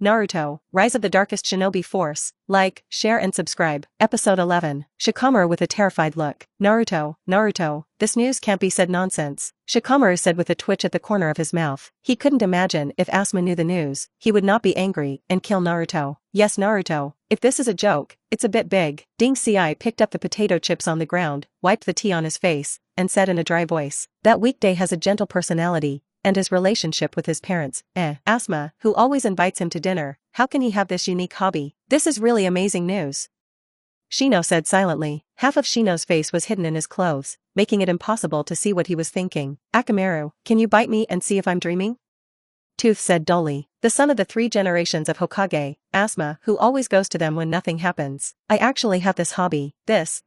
Naruto, Rise of the Darkest Shinobi Force. Like, share and subscribe. Episode 11. Shikamaru with a terrified look. Naruto, this news can't be said nonsense. Shikamaru said with a twitch at the corner of his mouth. He couldn't imagine if Asuma knew the news, he would not be angry and kill Naruto. Yes Naruto, if this is a joke, it's a bit big. Ding Ci picked up the potato chips on the ground, wiped the tea on his face, and said in a dry voice. That weekday has a gentle personality. And his relationship with his parents, Asuma, who always invites him to dinner, how can he have this unique hobby? This is really amazing news. Shino said silently. Half of Shino's face was hidden in his clothes, making it impossible to see what he was thinking. Akamaru, can you bite me and see if I'm dreaming? Tooth said dully. The son of the 3 generations of Hokage, Asuma, who always goes to them when nothing happens. I actually have this hobby. This,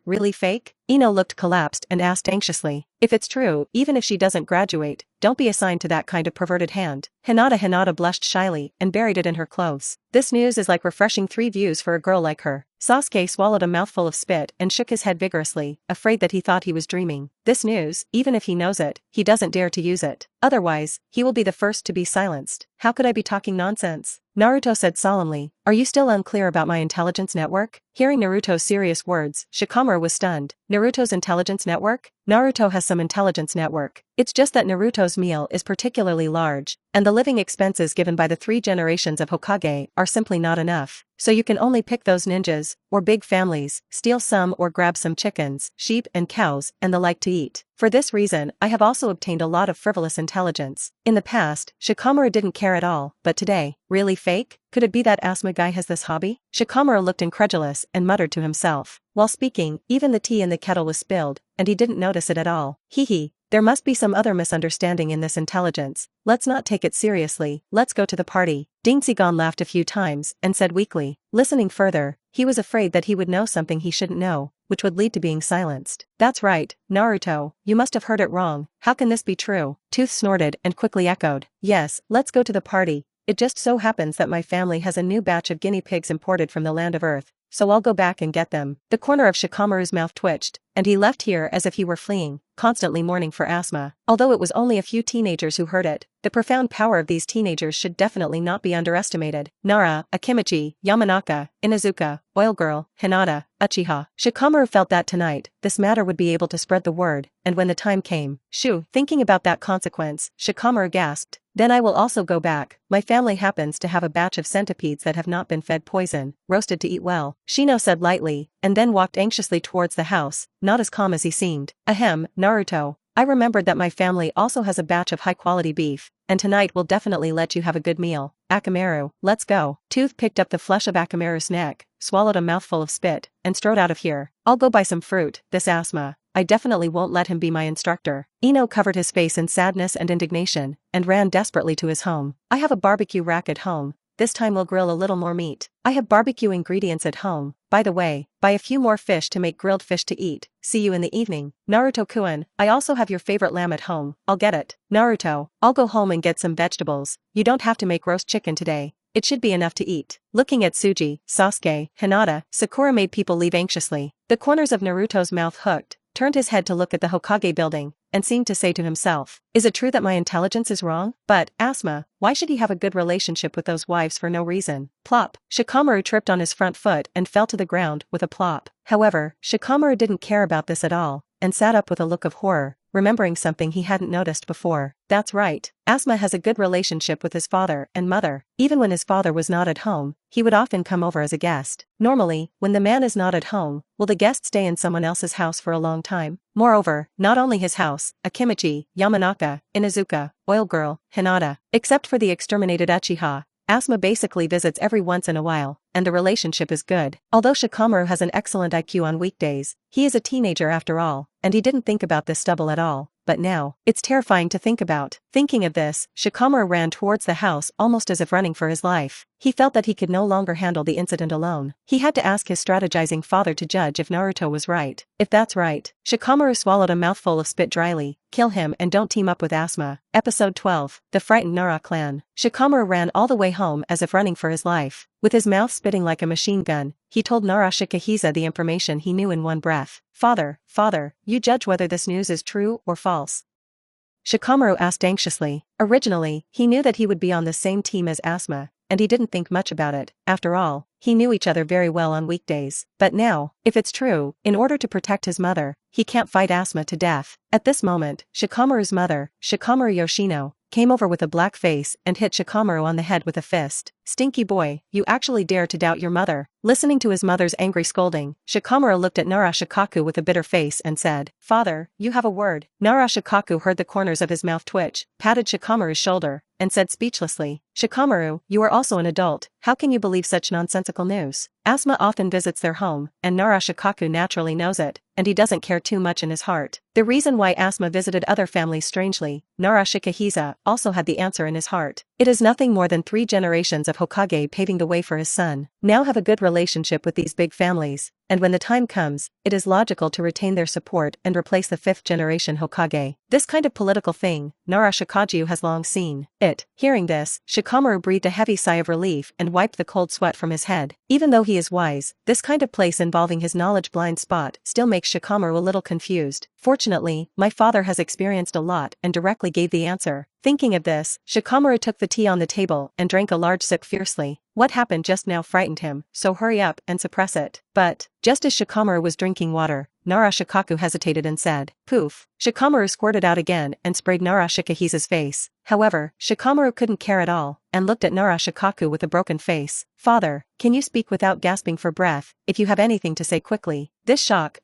really fake? Ino looked collapsed and asked anxiously. If it's true, even if she doesn't graduate, don't be assigned to that kind of perverted hand. Hinata blushed shyly and buried it in her clothes. This news is like refreshing 3 views for a girl like her. Sasuke swallowed a mouthful of spit and shook his head vigorously, afraid that he thought he was dreaming. This news, even if he knows it, he doesn't dare to use it. Otherwise, he will be the first to be silenced. How could I be talking nonsense? Naruto said solemnly. Are you still unclear about my intelligence network? Hearing Naruto's serious words, Shikamaru was stunned. Naruto's intelligence network? Naruto has some intelligence network. It's just that Naruto's meal is particularly large, and the living expenses given by the 3 generations of Hokage are simply not enough. So you can only pick those ninjas, or big families, steal some or grab some chickens, sheep and cows, and the like to eat. For this reason, I have also obtained a lot of frivolous intelligence. In the past, Shikamaru didn't care at all, but today, really fake? Could it be that Asuma guy has this hobby? Shikamaru looked incredulous and muttered to himself. While speaking, even the tea in the kettle was spilled, and he didn't notice it at all. Hee. There must be some other misunderstanding in this intelligence. Let's not take it seriously, let's go to the party. Ding Zigon laughed a few times and said weakly. Listening further, he was afraid that he would know something he shouldn't know, which would lead to being silenced. That's right, Naruto, you must have heard it wrong. How can this be true? Tooth snorted and quickly echoed. Yes, let's go to the party. It just so happens that my family has a new batch of guinea pigs imported from the land of Earth, so I'll go back and get them. The corner of Shikamaru's mouth twitched, and he left here as if he were fleeing, constantly mourning for Asuma. Although it was only a few teenagers who heard it, the profound power of these teenagers should definitely not be underestimated. Nara, Akimichi, Yamanaka, Inuzuka, Oil Girl, Hinata, Uchiha. Shikamaru felt that tonight, this matter would be able to spread the word, and when the time came, thinking about that consequence, Shikamaru gasped. Then I will also go back. My family happens to have a batch of centipedes that have not been fed poison, roasted to eat well. Shino said lightly, and then walked anxiously towards the house, not as calm as he seemed. Ahem, Naruto. I remembered that my family also has a batch of high-quality beef, and tonight we'll definitely let you have a good meal. Akamaru, let's go. Tooth picked up the flesh of Akamaru's neck, swallowed a mouthful of spit, and strode out of here. I'll go buy some fruit, this Asuma. I definitely won't let him be my instructor. Ino covered his face in sadness and indignation, and ran desperately to his home. I have a barbecue rack at home. This time we'll grill a little more meat. I have barbecue ingredients at home. By the way, buy a few more fish to make grilled fish to eat. See you in the evening. Naruto-kun, I also have your favorite lamb at home. I'll get it. Naruto, I'll go home and get some vegetables. You don't have to make roast chicken today. It should be enough to eat. Looking at Tsuji, Sasuke, Hinata, Sakura made people leave anxiously. The corners of Naruto's mouth hooked, turned his head to look at the Hokage building, and seemed to say to himself, is it true that my intelligence is wrong? But, Asuma, why should he have a good relationship with those wives for no reason? Plop. Shikamaru tripped on his front foot and fell to the ground with a plop. However, Shikamaru didn't care about this at all, and sat up with a look of horror, remembering something he hadn't noticed before. That's right, Asuma has a good relationship with his father and mother. Even when his father was not at home, he would often come over as a guest. Normally, when the man is not at home, will the guest stay in someone else's house for a long time? Moreover, not only his house, Akimichi, Yamanaka, Inuzuka, Oil Girl, Hinata, except for the exterminated Uchiha, Asuma basically visits every once in a while, and the relationship is good. Although Shikamaru has an excellent IQ on weekdays, he is a teenager after all, and he didn't think about this stubble at all. But now, it's terrifying to think about. Thinking of this, Shikamaru ran towards the house almost as if running for his life. He felt that he could no longer handle the incident alone. He had to ask his strategizing father to judge if Naruto was right. If that's right, Shikamaru swallowed a mouthful of spit dryly. Kill him and don't team up with Asuma. Episode 12. The Frightened Nara Clan. Shikamaru ran all the way home as if running for his life. With his mouth spitting like a machine gun, he told Nara Shikahisa the information he knew in one breath. Father, you judge whether this news is true or false. Shikamaru asked anxiously. Originally, he knew that he would be on the same team as Asuma, and he didn't think much about it. After all, he knew each other very well on weekdays. But now, if it's true, in order to protect his mother, he can't fight Asuma to death. At this moment, Shikamaru's mother, Shikamaru Yoshino, came over with a black face and hit Shikamaru on the head with a fist. "Stinky boy, you actually dare to doubt your mother." Listening to his mother's angry scolding, Shikamaru looked at Nara Shikaku with a bitter face and said, "Father, you have a word." Nara Shikaku heard the corners of his mouth twitch, patted Shikamaru's shoulder, and said speechlessly, "Shikamaru, you are also an adult, how can you believe such nonsensical news?" Asuma often visits their home, and Nara Shikaku naturally knows it, and he doesn't care too much in his heart. The reason why Asuma visited other families strangely, Nara Shikahisa also had the answer in his heart. It is nothing more than 3 generations of Hokage paving the way for his son. Now have a good relationship with these big families, and when the time comes, it is logical to retain their support and replace the 5th generation Hokage. This kind of political thing, Nara Shikaju has long seen it. Hearing this, Shikamaru breathed a heavy sigh of relief and wiped the cold sweat from his head. Even though he is wise, this kind of place involving his knowledge blind spot still makes Shikamaru a little confused. Fortunately, my father has experienced a lot and directly gave the answer. Thinking of this, Shikamaru took the tea on the table and drank a large sip fiercely. What happened just now frightened him, so hurry up and suppress it. But, just as Shikamaru was drinking water, Nara Shikaku hesitated and said, "Poof." Shikamaru squirted out again and sprayed Nara Shikahisa's face. However, Shikamaru couldn't care at all, and looked at Nara Shikaku with a broken face. "Father, can you speak without gasping for breath, if you have anything to say quickly?" This shock,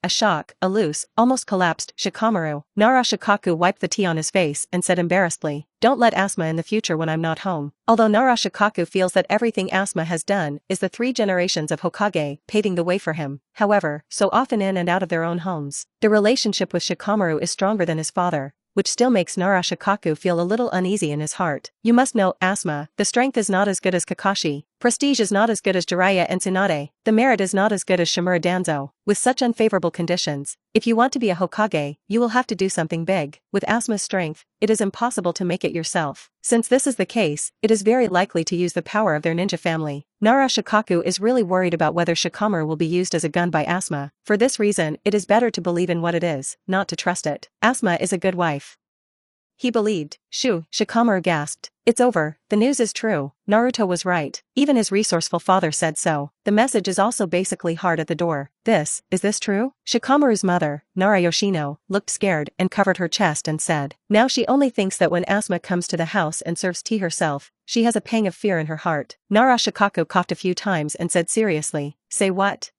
a loose, almost collapsed Shikamaru. Nara Shikaku wiped the tea on his face and said embarrassedly, "Don't let Asuma in the future when I'm not home." Although Nara Shikaku feels that everything Asuma has done is the 3 generations of Hokage paving the way for him, however, so often in and out of their own homes, the relationship with Shikamaru is stronger than his father, which still makes Nara Shikaku feel a little uneasy in his heart. "You must know, Asuma, the strength is not as good as Kakashi, prestige is not as good as Jiraiya and Tsunade, the merit is not as good as Shimura Danzo. With such unfavorable conditions, if you want to be a Hokage, you will have to do something big. With Asuma's strength, it is impossible to make it yourself. Since this is the case, it is very likely to use the power of their ninja family." Nara Shikaku is really worried about whether Shikamaru will be used as a gun by Asuma. For this reason, it is better to believe in what it is, not to trust it. Asuma is a good wife, he believed. "Shoo," Shikamaru gasped. "It's over, the news is true. Naruto was right. Even his resourceful father said so. The message is also basically hard at the door. Is this true?" Shikamaru's mother, Nara Yoshino, looked scared and covered her chest and said, now she only thinks that when Asuma comes to the house and serves tea herself, she has a pang of fear in her heart. Nara Shikaku coughed a few times and said seriously, "Say what?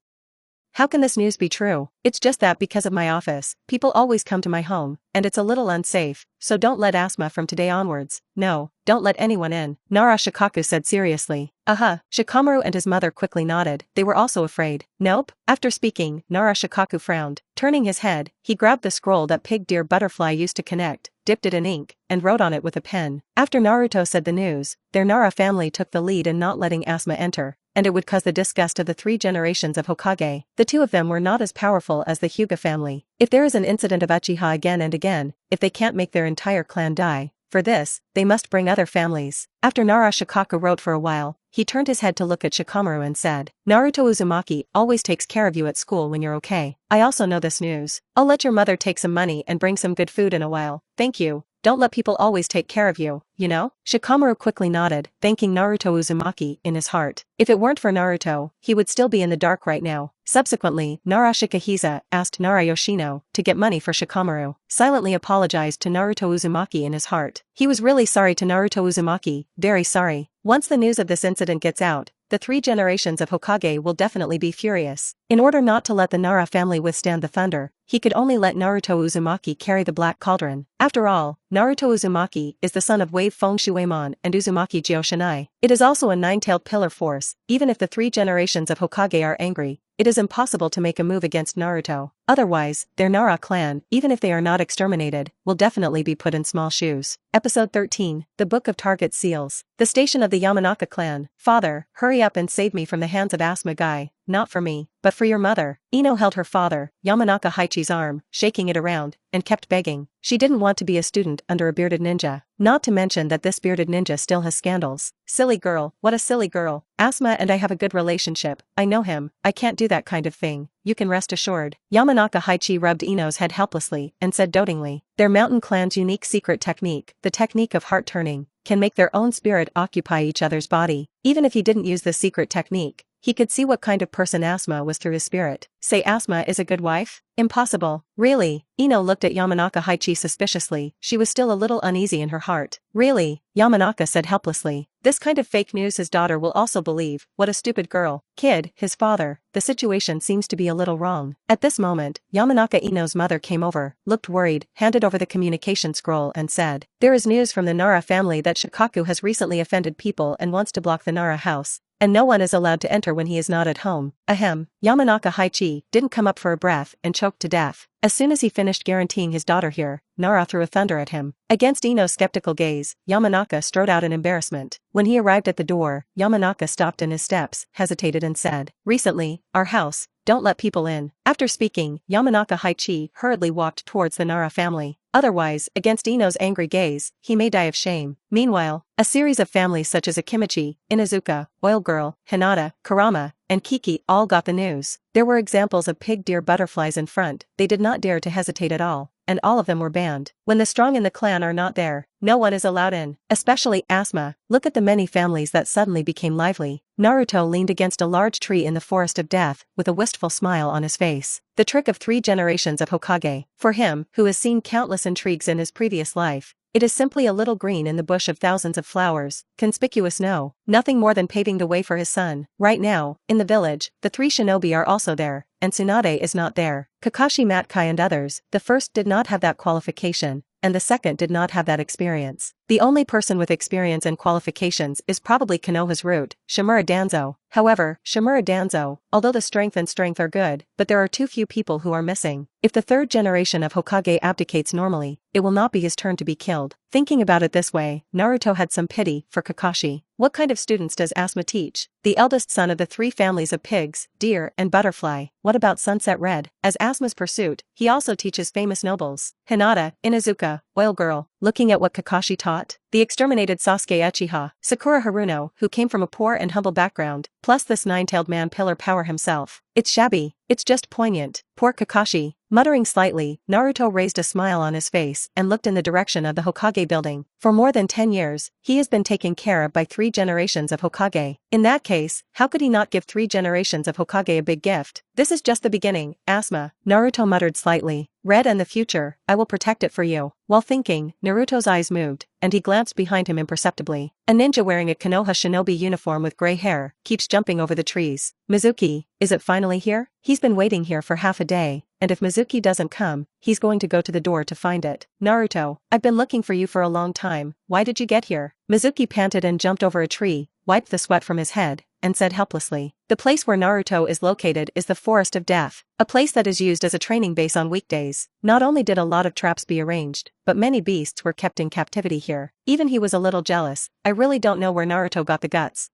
How can this news be true?" "It's just that because of my office, people always come to my home, and it's a little unsafe, so don't let Asuma from today onwards. No, don't let anyone in," Nara Shikaku said seriously. Shikamaru and his mother quickly nodded, they were also afraid. "Nope." After speaking, Nara Shikaku frowned. Turning his head, he grabbed the scroll that Pig Deer Butterfly used to connect, dipped it in ink, and wrote on it with a pen. After Naruto said the news, their Nara family took the lead in not letting Asuma enter, and it would cause the disgust of the 3 generations of Hokage. The 2 of them were not as powerful as the Hyuga family. If there is an incident of Uchiha again and again, if they can't make their entire clan die, for this, they must bring other families. After Nara Shikaku wrote for a while, he turned his head to look at Shikamaru and said, "Naruto Uzumaki always takes care of you at school when you're okay. I also know this news. I'll let your mother take some money and bring some good food in a while. Thank you. Don't let people always take care of you, you know?" Shikamaru quickly nodded, thanking Naruto Uzumaki in his heart. If it weren't for Naruto, he would still be in the dark right now. Subsequently, Nara Shikahisa asked Nara Yoshino to get money for Shikamaru, silently apologized to Naruto Uzumaki in his heart. He was really sorry to Naruto Uzumaki, very sorry. Once the news of this incident gets out, the 3 generations of Hokage will definitely be furious. In order not to let the Nara family withstand the thunder, he could only let Naruto Uzumaki carry the Black Cauldron. After all, Naruto Uzumaki is the son of Wave Feng Shueimon and Uzumaki Jioshinai. It is also a 9-tailed pillar force. Even if the 3 generations of Hokage are angry, it is impossible to make a move against Naruto. Otherwise, their Nara clan, even if they are not exterminated, will definitely be put in small shoes. Episode 13, The Book of Target Seals. The station of the Yamanaka clan. "Father, hurry up and save me from the hands of Asuma Guy. Not for me, but for your mother." Ino held her father, Yamanaka Haichi's arm, shaking it around, and kept begging. She didn't want to be a student under a bearded ninja. Not to mention that this bearded ninja still has scandals. "Silly girl, what a silly girl. Asuma and I have a good relationship. I know him. I can't do that kind of thing. You can rest assured." Yamanaka Haichi rubbed Ino's head helplessly and said dotingly, "Their mountain clan's unique secret technique, the technique of heart turning, can make their own spirit occupy each other's body. Even if he didn't use this secret technique, he could see what kind of person Asuma was through his spirit. Say Asuma is a good wife? Impossible. Really? Ino looked at Yamanaka Haichi suspiciously. She was still a little uneasy in her heart. Really? Yamanaka said helplessly. This kind of fake news his daughter will also believe. What a stupid girl. Kid, his father. The situation seems to be a little wrong. At this moment, Yamanaka Ino's mother came over, looked worried, handed over the communication scroll and said, "There is news from the Nara family that Shikaku has recently offended people and wants to block the Nara house. And no one is allowed to enter when he is not at home." Ahem. Yamanaka Haichi didn't come up for a breath and choked to death. As soon as he finished guaranteeing his daughter here, Nara threw a thunder at him. Against Ino's skeptical gaze, Yamanaka strode out in embarrassment. When he arrived at the door, Yamanaka stopped in his steps, hesitated and said, "Recently, our house, don't let people in." After speaking, Yamanaka Haichi hurriedly walked towards the Nara family. Otherwise, against Ino's angry gaze, he may die of shame. Meanwhile, a series of families such as Akimichi, Inuzuka, Oil Girl, Hinata, Kurama, and Kiki all got the news. There were examples of pig deer butterflies in front. They did not dare to hesitate at all, and all of them were banned. When the strong in the clan are not there, no one is allowed in, especially Asuma. Look at the many families that suddenly became lively. Naruto leaned against a large tree in the forest of death, with a wistful smile on his face. The trick of 3 generations of Hokage. For him, who has seen countless intrigues in his previous life, it is simply a little green in the bush of thousands of flowers, conspicuous no, nothing more than paving the way for his son. Right now, in the village, the 3 shinobi are also there, and Tsunade is not there. Kakashi Matkai and others, the first did not have that qualification, and the second did not have that experience. The only person with experience and qualifications is probably Konoha's root, Shimura Danzo. However, Shimura Danzo, although the strength are good, but there are too few people who are missing. If the 3rd generation of Hokage abdicates normally, it will not be his turn to be killed. Thinking about it this way, Naruto had some pity for Kakashi. What kind of students does Asuma teach? The eldest son of the 3 families of pigs, deer, and butterfly. What about Sunset Red? As Asuma's pursuit, he also teaches famous nobles. Hinata, Inuzuka, Oil Girl. Looking at what Kakashi taught, the exterminated Sasuke Uchiha, Sakura Haruno, who came from a poor and humble background, plus this 9-tailed man pillar power himself. It's shabby. It's just poignant. Poor Kakashi. Muttering slightly, Naruto raised a smile on his face and looked in the direction of the Hokage building. For more than 10 years, he has been taken care of by 3 generations of Hokage. In that case, how could he not give 3 generations of Hokage a big gift? This is just the beginning, Asuma. Naruto muttered slightly. Red and the future, I will protect it for you. While thinking, Naruto's eyes moved, and he glanced behind him imperceptibly. A ninja wearing a Konoha shinobi uniform with gray hair keeps jumping over the trees. Mizuki, is it finally here? He's been waiting here for half a day, and if Mizuki doesn't come, he's going to go to the door to find it. Naruto, I've been looking for you for a long time. Why did you get here? Mizuki panted and jumped over a tree, wiped the sweat from his head, and said helplessly. The place where Naruto is located is the Forest of Death, a place that is used as a training base on weekdays. Not only did a lot of traps be arranged, but many beasts were kept in captivity here. Even he was a little jealous. I really don't know where Naruto got the guts.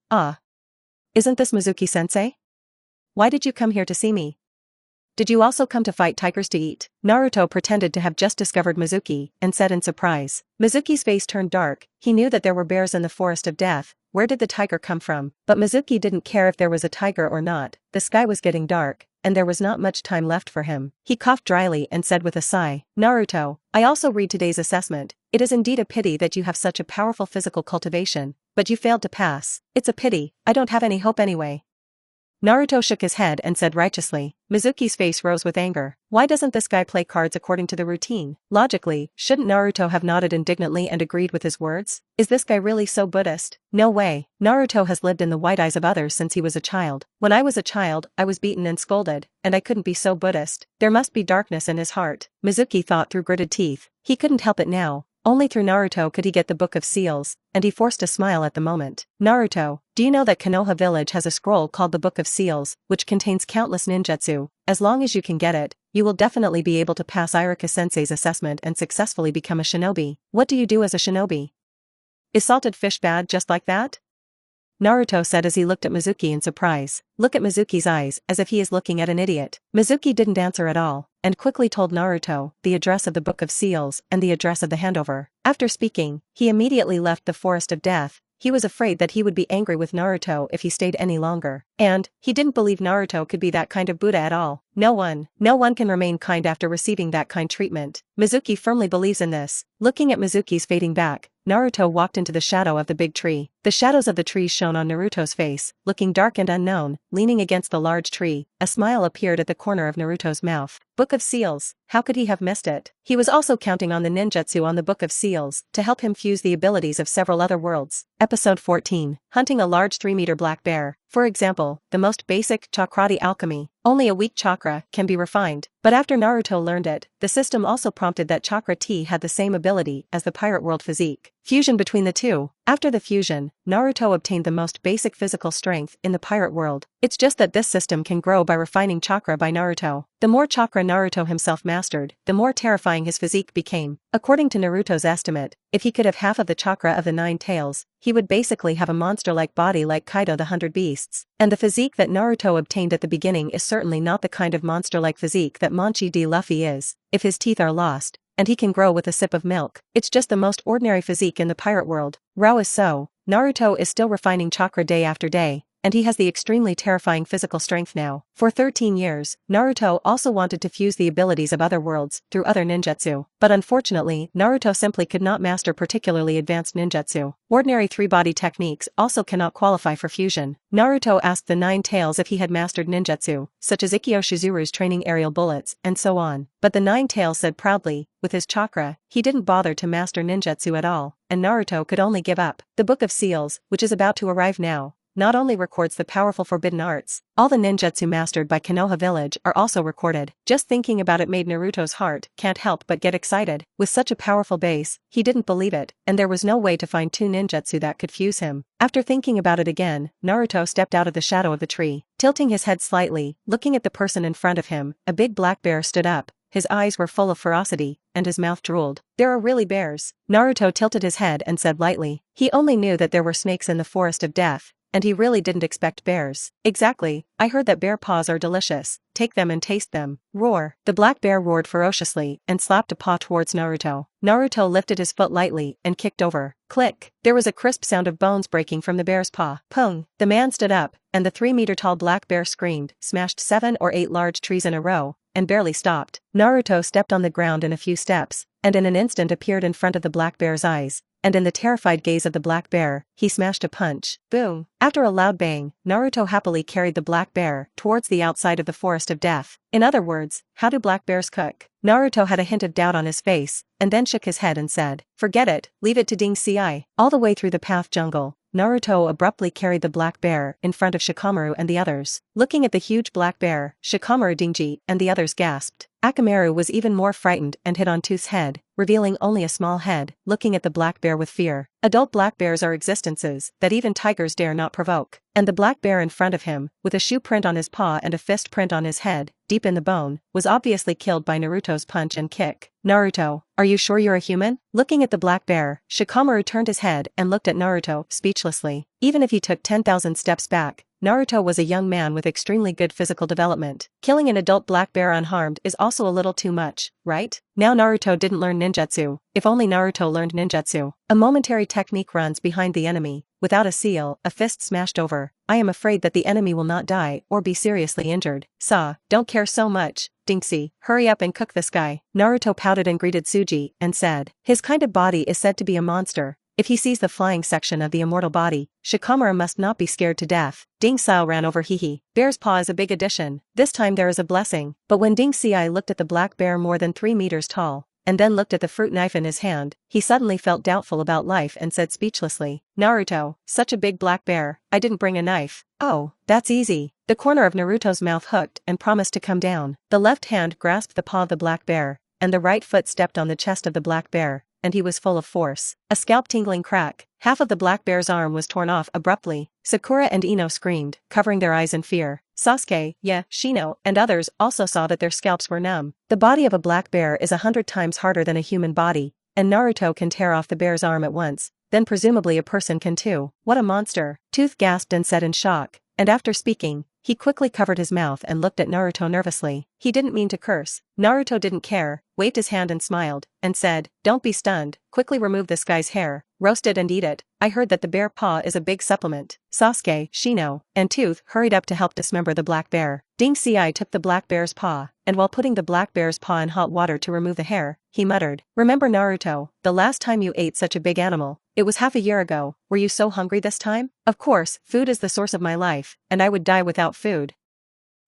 Isn't this Mizuki-sensei? Why did you come here to see me? Did you also come to fight tigers to eat? Naruto pretended to have just discovered Mizuki, and said in surprise. Mizuki's face turned dark. He knew that there were bears in the Forest of Death. Where did the tiger come from? But Mizuki didn't care if there was a tiger or not. The sky was getting dark, and there was not much time left for him. He coughed dryly and said with a sigh, Naruto, I also read today's assessment. It is indeed a pity that you have such a powerful physical cultivation, but you failed to pass. It's a pity. I don't have any hope anyway. Naruto shook his head and said righteously. Mizuki's face rose with anger. Why doesn't this guy play cards according to the routine? Logically, shouldn't Naruto have nodded indignantly and agreed with his words? Is this guy really so Buddhist? No way. Naruto has lived in the white eyes of others since he was a child. When I was a child, I was beaten and scolded, and I couldn't be so Buddhist. There must be darkness in his heart. Mizuki thought through gritted teeth. He couldn't help it now. Only through Naruto could he get the Book of Seals, and he forced a smile at the moment. Naruto, do you know that Konoha village has a scroll called the Book of Seals, which contains countless ninjutsu? As long as you can get it, you will definitely be able to pass Iruka-sensei's assessment and successfully become a shinobi. What do you do as a shinobi? Is salted fish bad just like that? Naruto said as he looked at Mizuki in surprise. Look at Mizuki's eyes, as if he is looking at an idiot. Mizuki didn't answer at all, and quickly told Naruto the address of the Book of Seals and the address of the handover. After speaking, he immediately left the Forest of Death. He was afraid that he would be angry with Naruto if he stayed any longer. And, he didn't believe Naruto could be that kind of Buddha at all. No one can remain kind after receiving that kind treatment. Mizuki firmly believes in this. Looking at Mizuki's fading back, Naruto walked into the shadow of the big tree. The shadows of the trees shone on Naruto's face, looking dark and unknown. Leaning against the large tree, a smile appeared at the corner of Naruto's mouth. Book of Seals. How could he have missed it? He was also counting on the ninjutsu on the Book of Seals to help him fuse the abilities of several other worlds. Episode 14. Hunting a large 3-meter black bear. For example, the most basic chakrati alchemy. Only a weak chakra can be refined. But after Naruto learned it, the system also prompted that chakra T had the same ability as the pirate world physique. Fusion between the two. After the fusion, Naruto obtained the most basic physical strength in the pirate world. It's just that this system can grow by refining chakra by Naruto. The more chakra Naruto himself mastered, the more terrifying his physique became. According to Naruto's estimate, if he could have half of the chakra of the 9 tails, he would basically have a monster-like body like Kaido the 100 Beasts. And the physique that Naruto obtained at the beginning is certainly not the kind of monster-like physique that Monchi D. Luffy is. If his teeth are lost, and he can grow with a sip of milk, it's just the most ordinary physique in the pirate world. Rao is so. Naruto is still refining chakra day after day, and he has the extremely terrifying physical strength now. For 13 years, Naruto also wanted to fuse the abilities of other worlds through other ninjutsu, but unfortunately, Naruto simply could not master particularly advanced ninjutsu. Ordinary 3-body techniques also cannot qualify for fusion. Naruto asked the 9 tails if he had mastered ninjutsu, such as Ikkyo Shizuru's training aerial bullets, and so on. But the 9 tails said proudly, with his chakra, he didn't bother to master ninjutsu at all, and Naruto could only give up. The Book of Seals, which is about to arrive now, not only records the powerful forbidden arts, all the ninjutsu mastered by Konoha village are also recorded. Just thinking about it made Naruto's heart can't help but get excited. With such a powerful base, he didn't believe it, and there was no way to find 2 ninjutsu that could fuse him. After thinking about it again, Naruto stepped out of the shadow of the tree. Tilting his head slightly, looking at the person in front of him, a big black bear stood up. His eyes were full of ferocity, and his mouth drooled. There are really bears. Naruto tilted his head and said lightly. He only knew that there were snakes in the forest of death, and he really didn't expect bears. Exactly, I heard that bear paws are delicious. Take them and taste them. Roar. The black bear roared ferociously and slapped a paw towards Naruto. Naruto lifted his foot lightly and kicked over. Click. There was a crisp sound of bones breaking from the bear's paw. Pung. The man stood up, and the 3-meter-tall black bear screamed, smashed 7 or 8 large trees in a row, and barely stopped. Naruto stepped on the ground in a few steps, and in an instant appeared in front of the black bear's eyes. And in the terrified gaze of the black bear, he smashed a punch. Boom! After a loud bang, Naruto happily carried the black bear towards the outside of the forest of death. In other words, how do black bears cook? Naruto had a hint of doubt on his face, and then shook his head and said, forget it, leave it to Ding Ci. All the way through the path jungle, Naruto abruptly carried the black bear in front of Shikamaru and the others. Looking at the huge black bear, Shikamaru, Dingji, and the others gasped. Akamaru was even more frightened and hit on Tooth's head, revealing only a small head, looking at the black bear with fear. Adult black bears are existences that even tigers dare not provoke. And the black bear in front of him, with a shoe print on his paw and a fist print on his head, deep in the bone, was obviously killed by Naruto's punch and kick. Naruto, are you sure you're a human? Looking at the black bear, Shikamaru turned his head and looked at Naruto, speechlessly. Even if he took 10,000 steps back, Naruto was a young man with extremely good physical development. Killing an adult black bear unharmed is also a little too much, right? Now Naruto didn't learn ninjutsu. If only Naruto learned ninjutsu. A momentary technique runs behind the enemy. Without a seal, a fist smashed over. I am afraid that the enemy will not die or be seriously injured. Don't care so much. Dinksy, hurry up and cook this guy. Naruto pouted and greeted Tsuji, and said, his kind of body is said to be a monster. If he sees the flying section of the immortal body, Shikamaru must not be scared to death. Ding Sao ran over. Bear's paw is a big addition. This time there is a blessing. But when Ding Ci looked at the black bear more than 3 meters tall, and then looked at the fruit knife in his hand, he suddenly felt doubtful about life and said speechlessly, Naruto, such a big black bear, I didn't bring a knife. Oh, that's easy. The corner of Naruto's mouth hooked and promised to come down. The left hand grasped the paw of the black bear, and the right foot stepped on the chest of the black bear, and he was full of force. A scalp-tingling crack. Half of the black bear's arm was torn off abruptly. Sakura and Ino screamed, covering their eyes in fear. Sasuke, Shino, and others also saw that their scalps were numb. The body of a black bear is 100 times harder than a human body, and Naruto can tear off the bear's arm at once. Then presumably a person can too. What a monster! Tooth gasped and said in shock, and after speaking, he quickly covered his mouth and looked at Naruto nervously. He didn't mean to curse. Naruto didn't care, waved his hand and smiled, and said, "Don't be stunned, quickly remove this guy's hair, roast it and eat it. I heard that the bear paw is a big supplement." Sasuke, Shino, and Tooth hurried up to help dismember the black bear. Ding Ci took the black bear's paw, and while putting the black bear's paw in hot water to remove the hair, he muttered, "Remember Naruto, the last time you ate such a big animal, it was half a year ago. Were you so hungry this time? Of course, food is the source of my life, and I would die without food."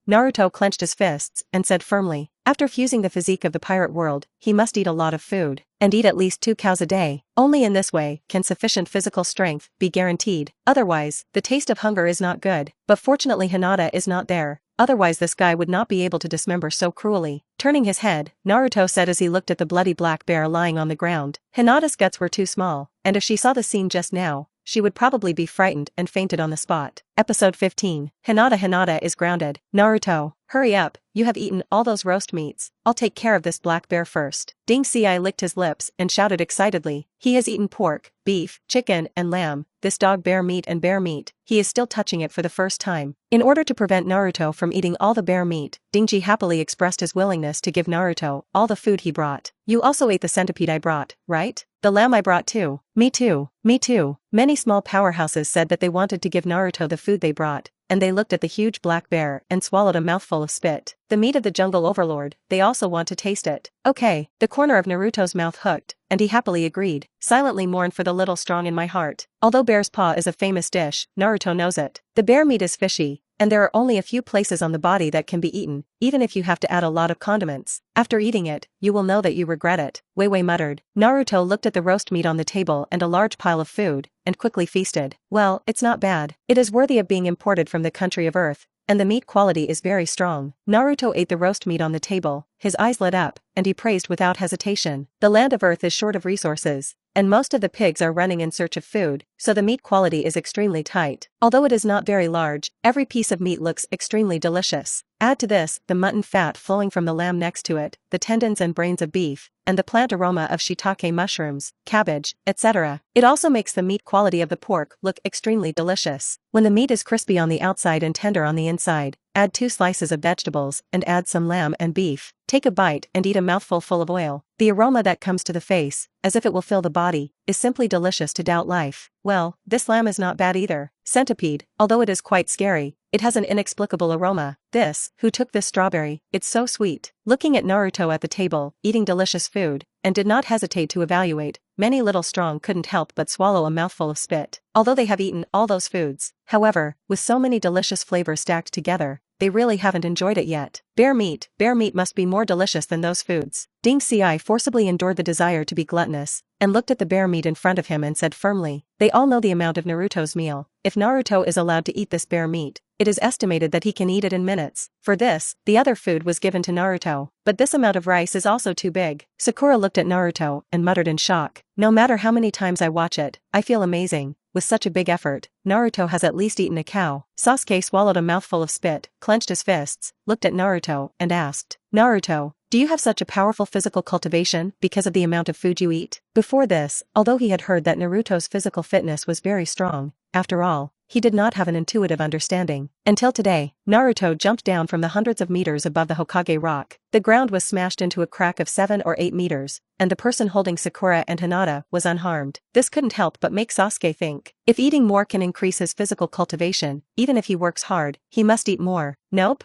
Naruto clenched his fists and said firmly, after fusing the physique of the pirate world, he must eat a lot of food, and eat at least 2 cows a day. Only in this way can sufficient physical strength be guaranteed. Otherwise, the taste of hunger is not good. But fortunately Hinata is not there, otherwise this guy would not be able to dismember so cruelly. Turning his head, Naruto said as he looked at the bloody black bear lying on the ground, Hinata's guts were too small, and if she saw the scene just now, she would probably be frightened and fainted on the spot. Episode 15. Hinata is grounded. Naruto, hurry up, you have eaten all those roast meats. I'll take care of this black bear first. Ding Ci licked his lips and shouted excitedly, he has eaten pork, beef, chicken, and lamb, this dog bear meat and bear meat. He is still touching it for the first time. In order to prevent Naruto from eating all the bear meat, Dingji happily expressed his willingness to give Naruto all the food he brought. You also ate the centipede I brought, right? The lamb I brought too. Me too. Me too. Many small powerhouses said that they wanted to give Naruto the food they brought, and they looked at the huge black bear and swallowed a mouthful of spit. The meat of the jungle overlord, they also want to taste it. Okay, the corner of Naruto's mouth hooked, and he happily agreed. Silently mourn for the little strong in my heart. Although bear's paw is a famous dish, Naruto knows it. The bear meat is fishy, and there are only a few places on the body that can be eaten, even if you have to add a lot of condiments. After eating it, you will know that you regret it. Wei muttered. Naruto looked at the roast meat on the table and a large pile of food, and quickly feasted. Well, it's not bad. It is worthy of being imported from the country of Earth, and the meat quality is very strong. Naruto ate the roast meat on the table, his eyes lit up, and he praised without hesitation. The land of Earth is short of resources, and most of the pigs are running in search of food, so the meat quality is extremely tight. Although it is not very large, every piece of meat looks extremely delicious. Add to this the mutton fat flowing from the lamb next to it, the tendons and brains of beef, and the plant aroma of shiitake mushrooms, cabbage, etc. It also makes the meat quality of the pork look extremely delicious. When the meat is crispy on the outside and tender on the inside, add 2 slices of vegetables and add some lamb and beef. Take a bite and eat a mouthful full of oil. The aroma that comes to the face, as if it will fill the body, is simply delicious to doubt life. Well, this lamb is not bad either. Centipede, although it is quite scary, it has an inexplicable aroma. This, who took this strawberry? It's so sweet. Looking at Naruto at the table, eating delicious food, and did not hesitate to evaluate, many little strong couldn't help but swallow a mouthful of spit. Although they have eaten all those foods, however, with so many delicious flavors stacked together, they really haven't enjoyed it yet. Bear meat must be more delicious than those foods. Ding Ci forcibly endured the desire to be gluttonous, and looked at the bear meat in front of him and said firmly, they all know the amount of Naruto's meal. If Naruto is allowed to eat this bear meat, it is estimated that he can eat it in minutes. For this, the other food was given to Naruto, but this amount of rice is also too big. Sakura looked at Naruto and muttered in shock, no matter how many times I watch it, I feel amazing. With such a big effort, Naruto has at least eaten a cow. Sasuke swallowed a mouthful of spit, clenched his fists, looked at Naruto, and asked, Naruto, do you have such a powerful physical cultivation because of the amount of food you eat? Before this, although he had heard that Naruto's physical fitness was very strong, after all, he did not have an intuitive understanding. Until today, Naruto jumped down from the hundreds of meters above the Hokage rock. The ground was smashed into a crack of 7 or 8 meters, and the person holding Sakura and Hinata was unharmed. This couldn't help but make Sasuke think, if eating more can increase his physical cultivation, even if he works hard, he must eat more. Nope.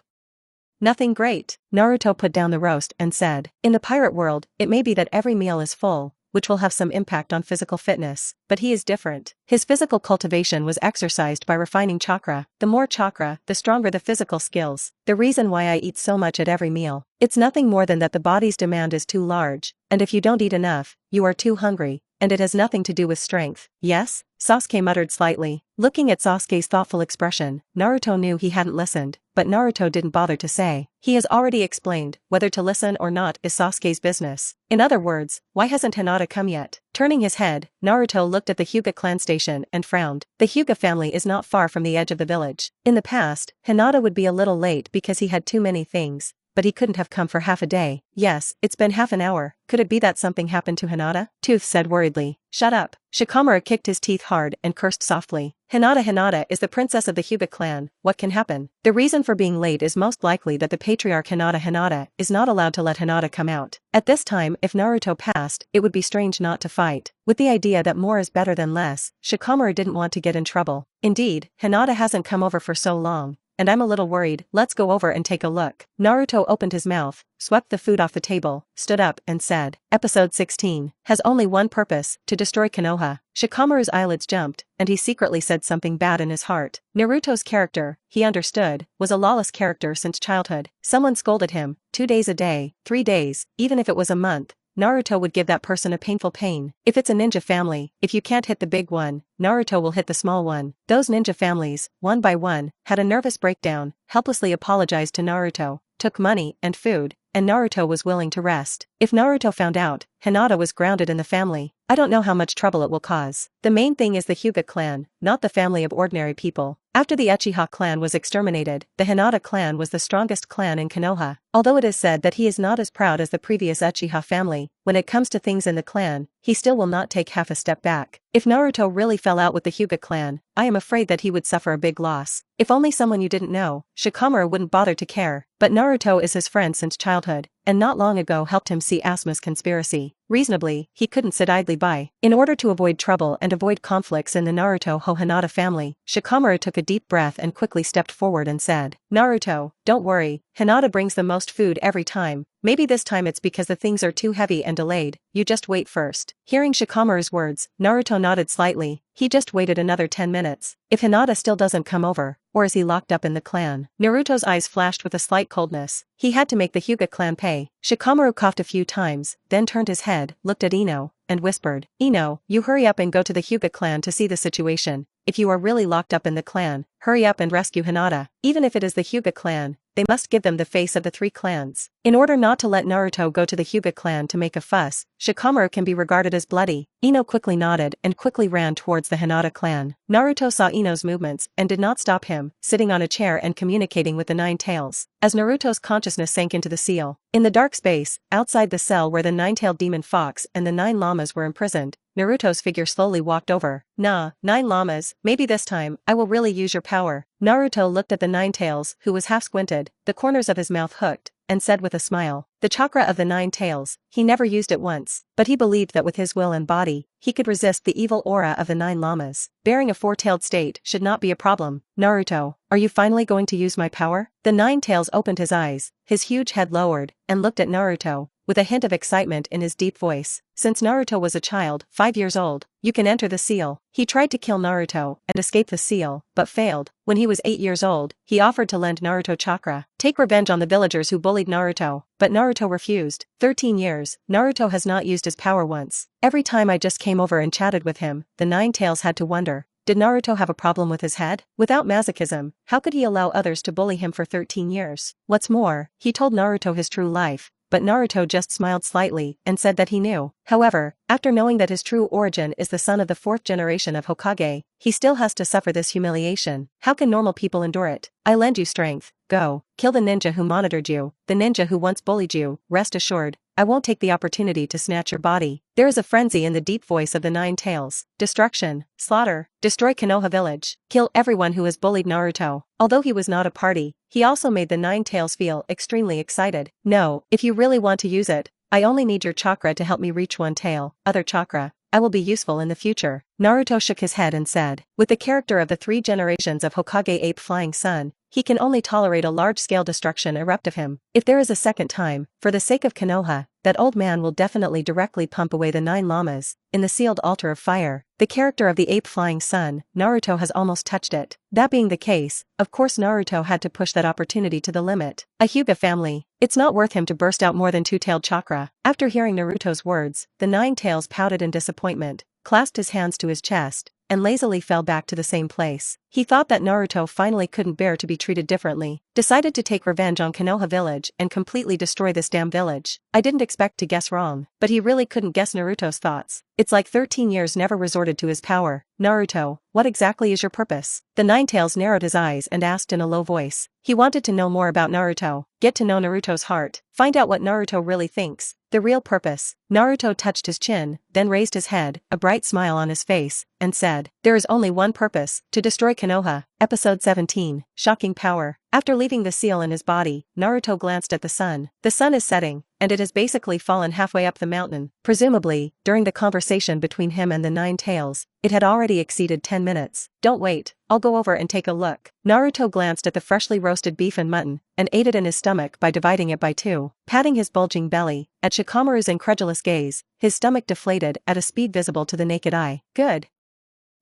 Nothing great. Naruto put down the roast and said, in the pirate world, it may be that every meal is full, which will have some impact on physical fitness, but he is different. His physical cultivation was exercised by refining chakra. The more chakra, the stronger the physical skills. The reason why I eat so much at every meal, it's nothing more than that the body's demand is too large, and if you don't eat enough, you are too hungry, and it has nothing to do with strength. Yes? Sasuke muttered slightly. Looking at Sasuke's thoughtful expression, Naruto knew he hadn't listened, but Naruto didn't bother to say. He has already explained, whether to listen or not is Sasuke's business. In other words, why hasn't Hinata come yet? Turning his head, Naruto looked at the Hyuga clan station and frowned. The Hyuga family is not far from the edge of the village. In the past, Hinata would be a little late because he had too many things, but he couldn't have come for half a day. Yes, it's been half an hour. Could it be that something happened to Hinata? Tooth said worriedly. Shut up. Shikamaru kicked his teeth hard and cursed softly. Hinata is the princess of the Hyuga clan. What can happen? The reason for being late is most likely that the patriarch Hinata is not allowed to let Hinata come out. At this time, if Naruto passed, it would be strange not to fight. With the idea that more is better than less, Shikamaru didn't want to get in trouble. Indeed, Hinata hasn't come over for so long, and I'm a little worried. Let's go over and take a look. Naruto opened his mouth, swept the food off the table, stood up and said, Episode 16 has only one purpose, to destroy Konoha. Shikamaru's eyelids jumped, and he secretly said something bad in his heart. Naruto's character, he understood, was a lawless character since childhood. Someone scolded him, 2 days a day, 3 days, even if it was a month. Naruto would give that person a painful pain. If it's a ninja family, if you can't hit the big one, Naruto will hit the small one. Those ninja families, one by one, had a nervous breakdown, helplessly apologized to Naruto, took money and food, and Naruto was willing to rest. If Naruto found out, Hinata was grounded in the family, I don't know how much trouble it will cause. The main thing is the Hyuga clan, not the family of ordinary people. After the Uchiha clan was exterminated, the Hinata clan was the strongest clan in Konoha. Although it is said that he is not as proud as the previous Uchiha family, when it comes to things in the clan, he still will not take half a step back. If Naruto really fell out with the Hyuga clan, I am afraid that he would suffer a big loss. If only someone you didn't know, Shikamaru wouldn't bother to care, but Naruto is his friend since childhood, and not long ago helped him see Asuma's conspiracy. Reasonably, he couldn't sit idly by. In order to avoid trouble and avoid conflicts in the Naruto-Hinata family, Shikamaru took a deep breath and quickly stepped forward and said, Naruto, don't worry, Hinata brings the most food every time. Maybe this time it's because the things are too heavy and delayed, you just wait first. Hearing Shikamaru's words, Naruto nodded slightly. He just waited another 10 minutes. If Hinata still doesn't come over, or is he locked up in the clan? Naruto's eyes flashed with a slight coldness. He had to make the Hyuga clan pay. Shikamaru coughed a few times, then turned his head, looked at Ino, and whispered, Ino, you hurry up and go to the Hyuga clan to see the situation. If you are really locked up in the clan, hurry up and rescue Hinata. Even if it is the Hyuga clan, they must give them the face of the 3 clans. In order not to let Naruto go to the Hyuga clan to make a fuss, Shikamaru can be regarded as bloody. Ino quickly nodded and quickly ran towards the Hinata clan. Naruto saw Ino's movements and did not stop him, sitting on a chair and communicating with the 9 tails. As Naruto's consciousness sank into the seal, in the dark space, outside the cell where the 9-tailed demon fox and the 9 llamas were imprisoned, Naruto's figure slowly walked over. Nah, 9 llamas, maybe this time, I will really use your power. Naruto looked at the 9 tails, who was half squinted, the corners of his mouth hooked, and said with a smile, the chakra of the 9 tails, he never used it once, but he believed that with his will and body, he could resist the evil aura of the 9 llamas. Bearing a 4-tailed state should not be a problem. Naruto, are you finally going to use my power? The 9 tails opened his eyes, his huge head lowered, and looked at Naruto, with a hint of excitement in his deep voice. Since Naruto was a child, 5 years old, you can enter the seal. He tried to kill Naruto and escape the seal, but failed. When he was 8 years old, he offered to lend Naruto chakra, take revenge on the villagers who bullied Naruto, but Naruto refused. 13 years, Naruto has not used his power once. Every time I just came over and chatted with him, the 9 tails had to wonder, did Naruto have a problem with his head? Without masochism, how could he allow others to bully him for 13 years? What's more, he told Naruto his true life, but Naruto just smiled slightly and said that he knew. However, after knowing that his true origin is the son of the 4th generation of Hokage, he still has to suffer this humiliation. How can normal people endure it? I lend you strength. Go, kill the ninja who monitored you, the ninja who once bullied you. Rest assured, I won't take the opportunity to snatch your body. There is a frenzy in the deep voice of the 9 tails. Destruction, slaughter, destroy Konoha village, kill everyone who has bullied Naruto. Although he was not a party, he also made the 9 tails feel extremely excited. No, if you really want to use it, I only need your chakra to help me reach 1 tail. Other chakra, I will be useful in the future. Naruto shook his head and said, with the character of the 3 generations of Hokage Ape Flying Sun, he can only tolerate a large-scale destruction erupt of him. If there is a second time, for the sake of Konoha, that old man will definitely directly pump away the 9 llamas, in the sealed altar of fire. The character of the Ape Flying Sun, Naruto has almost touched it. That being the case, of course Naruto had to push that opportunity to the limit. A Hyuga family, it's not worth him to burst out more than 2-tailed chakra. After hearing Naruto's words, the 9 tails pouted in disappointment, clasped his hands to his chest, and lazily fell back to the same place. He thought that Naruto finally couldn't bear to be treated differently, decided to take revenge on Konoha village and completely destroy this damn village. I didn't expect to guess wrong, but he really couldn't guess Naruto's thoughts. It's like 13 years never resorted to his power. Naruto, what exactly is your purpose? The Ninetales narrowed his eyes and asked in a low voice. He wanted to know more about Naruto, get to know Naruto's heart, find out what Naruto really thinks. The real purpose. Naruto touched his chin, then raised his head, a bright smile on his face, and said, there is only one purpose, to destroy Konoha. Episode 17, Shocking Power. After leaving the seal in his body, Naruto glanced at the sun. The sun is setting, and it has basically fallen halfway up the mountain. Presumably, during the conversation between him and the Ninetales, it had already exceeded 10 minutes. Don't wait, I'll go over and take a look. Naruto glanced at the freshly roasted beef and mutton, and ate it in his stomach by dividing it by two. Patting his bulging belly, at Shikamaru's incredulous gaze, his stomach deflated at a speed visible to the naked eye. Good.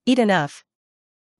Eat enough.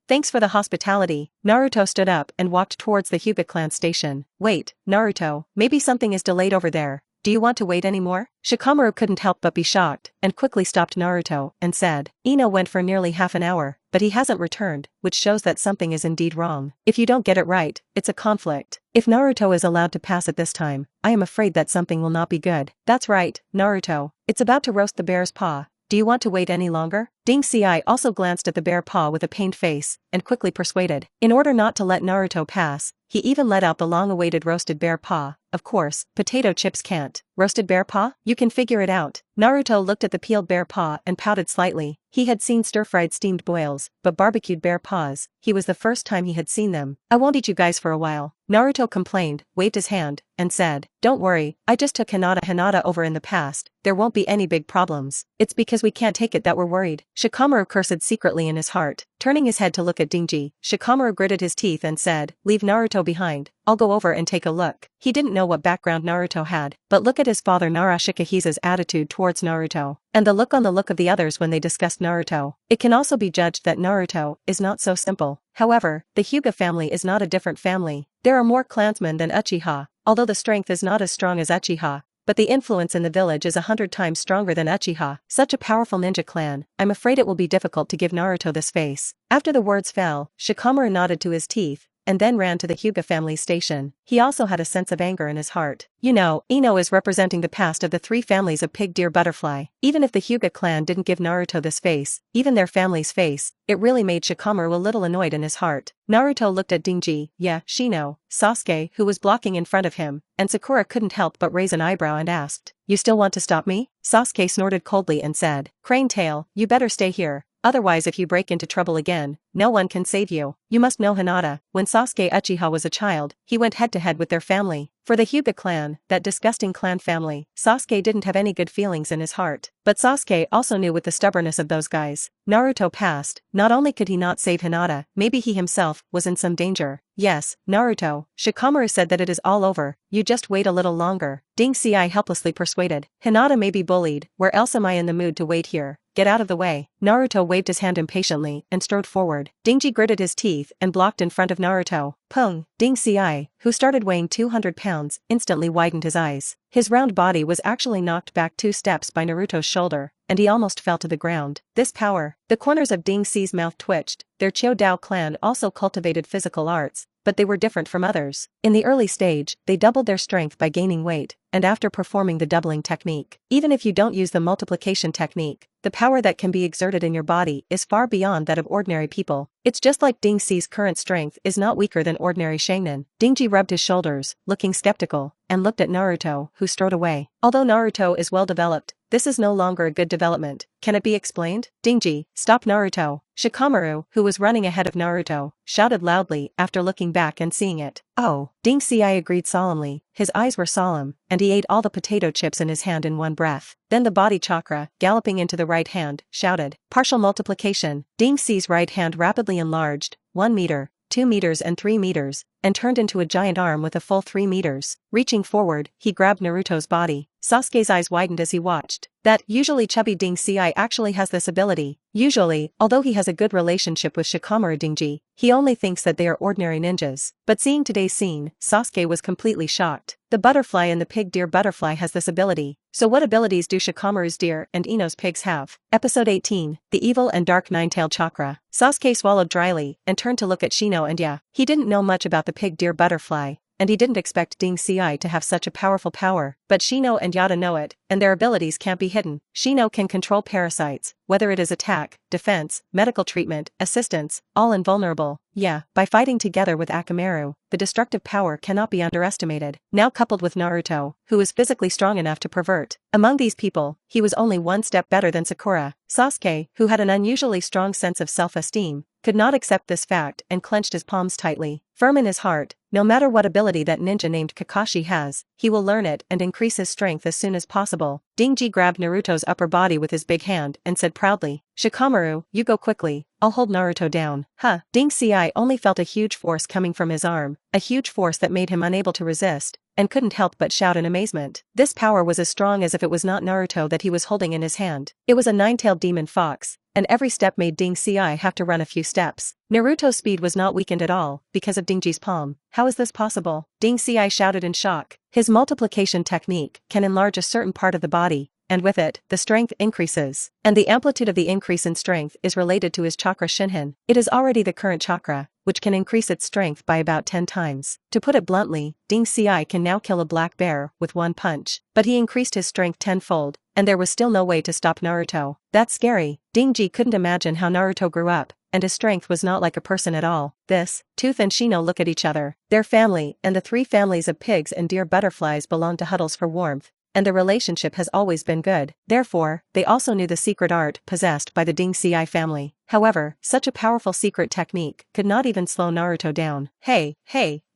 Thanks for the hospitality. Naruto stood up and walked towards the Hyuga clan station. Wait, Naruto, maybe something is delayed over there. Do you want to wait anymore? Shikamaru couldn't help but be shocked, and quickly stopped Naruto, and said, Ino went for nearly half an hour, but he hasn't returned, which shows that something is indeed wrong. If you don't get it right, it's a conflict. If Naruto is allowed to pass at this time, I am afraid that something will not be good. That's right, Naruto, it's about to roast the bear's paw. Do you want to wait any longer? Ding Xiai also glanced at the bear paw with a pained face, and quickly persuaded. In order not to let Naruto pass, he even let out the long-awaited roasted bear paw. Of course, potato chips can't. Roasted bear paw? You can figure it out. Naruto looked at the peeled bear paw and pouted slightly. He had seen stir-fried steamed boils, but barbecued bear paws, he was the first time he had seen them. I won't eat you guys for a while. Naruto complained, waved his hand, and said, don't worry, I just took Hinata over in the past, there won't be any big problems. It's because we can't take it that we're worried. Shikamaru cursed secretly in his heart. Turning his head to look at Dingji, Shikamaru gritted his teeth and said, leave Naruto behind, I'll go over and take a look. He didn't know what background Naruto had, but look at his father Nara Shikahisa's attitude towards Naruto, and the look of the others when they discussed Naruto. It can also be judged that Naruto is not so simple. However, the Hyuga family is not a different family. There are more clansmen than Uchiha, although the strength is not as strong as Uchiha. But the influence in the village is 100 times stronger than Uchiha. Such a powerful ninja clan, I'm afraid it will be difficult to give Naruto this face. After the words fell, Shikamaru nodded to his teeth, and then ran to the Hyuga family station. He also had a sense of anger in his heart. You know, Ino is representing the past of the three families of Pig Deer Butterfly. Even if the Hyuga clan didn't give Naruto this face, even their family's face, it really made Shikamaru a little annoyed in his heart. Naruto looked at Dingji, Shino, Sasuke who was blocking in front of him, and Sakura couldn't help but raise an eyebrow and asked, you still want to stop me? Sasuke snorted coldly and said, Crane Tail, you better stay here. Otherwise if you break into trouble again, no one can save you. You must know Hinata, when Sasuke Uchiha was a child, he went head-to-head with their family. For the Hyuga clan, that disgusting clan family, Sasuke didn't have any good feelings in his heart. But Sasuke also knew with the stubbornness of those guys, Naruto passed. Not only could he not save Hinata, maybe he himself was in some danger. Yes, Naruto, Shikamaru said that it is all over, you just wait a little longer. Ding Xiai helplessly persuaded. Hinata may be bullied, where else am I in the mood to wait here? Get out of the way. Naruto waved his hand impatiently and strode forward. Dingji gritted his teeth and blocked in front of Naruto. Pung! Ding Xiai, who started weighing 200 pounds, instantly widened his eyes. His round body was actually knocked back 2 steps by Naruto's shoulder, and he almost fell to the ground. This power. The corners of Ding Xi's mouth twitched. Their Chiu Dao clan also cultivated physical arts, but they were different from others. In the early stage, they doubled their strength by gaining weight, and after performing the doubling technique. Even if you don't use the multiplication technique, the power that can be exerted in your body is far beyond that of ordinary people. It's just like Ding Xi's current strength is not weaker than ordinary Shainin. Dingji rubbed his shoulders, looking skeptical, and looked at Naruto, who strode away. Although Naruto is well developed, this is no longer a good development. Can it be explained? Dingji, stop Naruto. Shikamaru, who was running ahead of Naruto, shouted loudly after looking back and seeing it. Oh, Ding Xiai agreed solemnly. His eyes were solemn, and he ate all the potato chips in his hand in one breath. Then the body chakra, galloping into the right hand, shouted, partial multiplication. Ding Xi's right hand rapidly enlarged, 1 meter, 2 meters and 3 meters, and turned into a giant arm with a full 3 meters. Reaching forward, he grabbed Naruto's body, Sasuke's eyes widened as he watched. That usually chubby Ding Ci actually has this ability. Usually, although he has a good relationship with Shikamaru Dingji, he only thinks that they are ordinary ninjas. But seeing today's scene, Sasuke was completely shocked. The butterfly and the pig deer butterfly has this ability. So what abilities do Shikamaru's deer and Ino's pigs have? Episode 18, The Evil and Dark Nine-Tailed Chakra. Sasuke swallowed dryly and turned to look at Shino and Ya. He didn't know much about the pig deer butterfly, and he didn't expect Ding Ci to have such a powerful power, but Shino and Yada know it, and their abilities can't be hidden. Shino can control parasites, whether it is attack, defense, medical treatment, assistance, all invulnerable. Yeah, by fighting together with Akamaru, the destructive power cannot be underestimated. Now coupled with Naruto, who is physically strong enough to pervert. Among these people, he was only one step better than Sakura. Sasuke, who had an unusually strong sense of self-esteem, could not accept this fact and clenched his palms tightly. Firm in his heart, no matter what ability that ninja named Kakashi has, he will learn it and increase his strength as soon as possible. Dingji grabbed Naruto's upper body with his big hand and said proudly, "Shikamaru, you go quickly, I'll hold Naruto down." Huh. Ding Ci only felt a huge force coming from his arm, a huge force that made him unable to resist, and couldn't help but shout in amazement. This power was as strong as if it was not Naruto that he was holding in his hand. It was a nine-tailed demon fox, and every step made Ding Ci have to run a few steps. Naruto's speed was not weakened at all, because of Dingji's palm. How is this possible? Ding Ci shouted in shock. His multiplication technique can enlarge a certain part of the body, and with it, the strength increases. And the amplitude of the increase in strength is related to his chakra Shinhin. It is already the current chakra, which can increase its strength by about 10 times. To put it bluntly, Ding Ci can now kill a black bear with one punch. But he increased his strength tenfold, and there was still no way to stop Naruto. That's scary. Dingji couldn't imagine how Naruto grew up, and his strength was not like a person at all. Tooth and Shino look at each other. Their family and the three families of pigs and deer butterflies belong to huddles for warmth, and the relationship has always been good. Therefore, they also knew the secret art possessed by the Ding Ci family. However, such a powerful secret technique could not even slow Naruto down. Hey,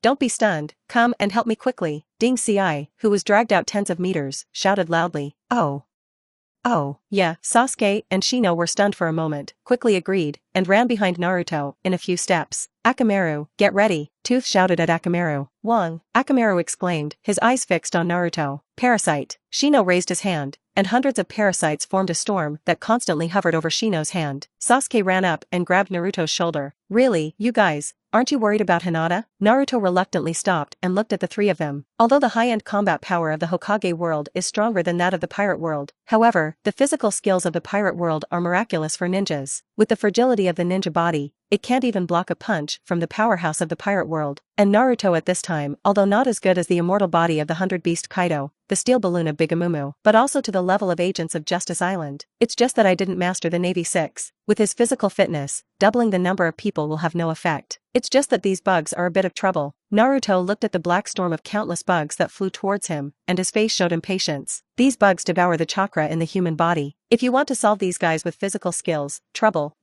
don't be stunned, come and help me quickly. Ding Ci, who was dragged out tens of meters, shouted loudly. Oh, yeah. Sasuke and Shino were stunned for a moment, quickly agreed, and ran behind Naruto in a few steps. Akamaru, get ready, Tooth shouted at Akamaru. Wong, Akamaru exclaimed, his eyes fixed on Naruto. Parasite. Shino raised his hand, and hundreds of parasites formed a storm that constantly hovered over Shino's hand. Sasuke ran up and grabbed Naruto's shoulder. Really, you guys, aren't you worried about Hinata? Naruto reluctantly stopped and looked at the three of them. Although the high-end combat power of the Hokage world is stronger than that of the pirate world, however, the physical skills of the pirate world are miraculous for ninjas. With the fragility of the ninja body, it can't even block a punch from the powerhouse of the pirate world. And Naruto at this time, although not as good as the immortal body of the 100-beast Kaido, the steel balloon of Bigamumu, but also to the level of Agents of Justice Island. It's just that I didn't master the Navy 6. With his physical fitness, doubling the number of people will have no effect. It's just that these bugs are a bit of trouble. Naruto looked at the black storm of countless bugs that flew towards him, and his face showed impatience. These bugs devour the chakra in the human body. If you want to solve these guys with physical skills, trouble.